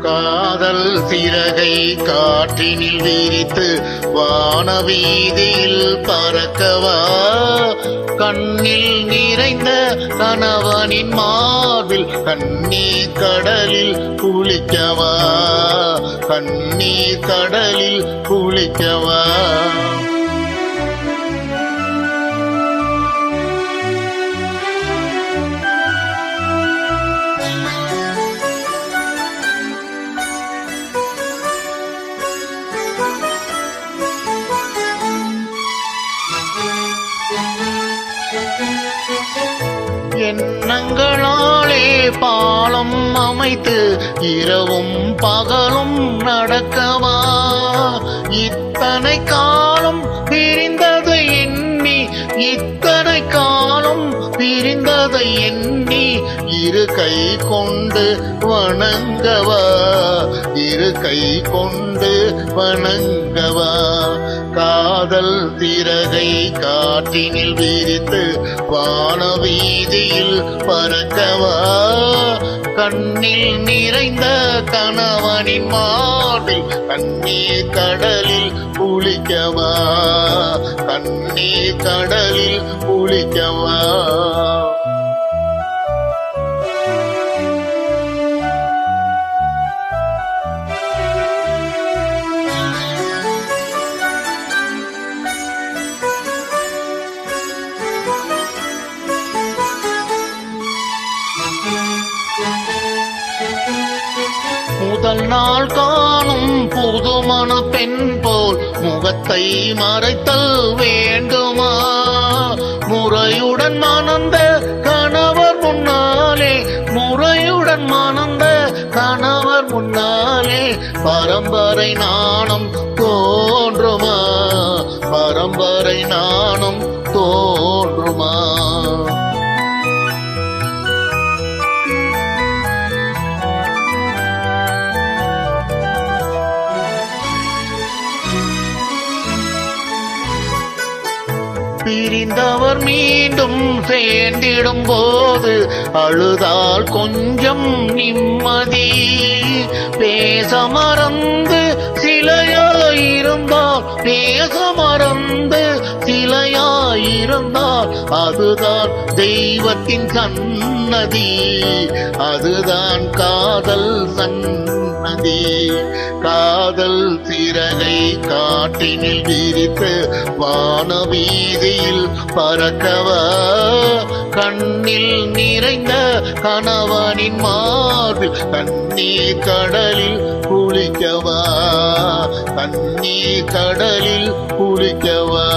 காதல் சிறகை காற்றினில் விரித்து வானவீதியில் பறக்கவா, கண்ணில் நிறைந்த கணவனின் மார்பில் கண்ணீர் கடலில் குளிக்கவா, கண்ணீர் கடலில் குளிக்கவா. எண்ணங்களாலே பாலம் அமைத்து இரவும் பகலும் நடக்கவா, இத்தனை காலம் பிரிந்ததை எண்ணி, இத்தனை காலம் பிரிந்ததை எண்ணி இரு கை கொண்டு வணங்கவா, இரு கை கொண்டு வணங்கவா. காதல் திறகை காற்றினில் விரித்து வானவீதியில் பறக்கவா, கண்ணில் நிறைந்த கணவனின் மார்பில் கண்ணீர் கடலில் குளிக்கவா, கண்ணீர் கடலில் குளிக்கவா. முதல் நாள் காணும் புதுமண பெண் போல் முகத்தை மறைத்தல் வேண்டுமா, முறையுடன் மணந்த கணவர் முன்னாலே, முறையுடன் மணந்த கணவர் முன்னாலே பரம்பரை நாணம் தோன்றுமா, பரம்பரை நாணம் தோன்றுமா. பிரிந்தவர் மீண்டும் சேர்ந்திடும் போது அழுதால் கொஞ்சம் நிம்மதி, பேச மறந்து சிலையாயிருந்தால், பேச மறந்து சிலையாயிருந்தால் அதுதான் தெய்வத்தின் சன்னதி, அதுதான் காதல் சன்னதி. காதல் சிறகை காற்றினில் விரித்து வானவீதியில் பறக்கவா, கண்ணில் நிறைந்த கணவனின் மார்பில் கண்ணீர் கடலில் குளிக்கவா, கண்ணீர் கடலில் குளிக்கவா.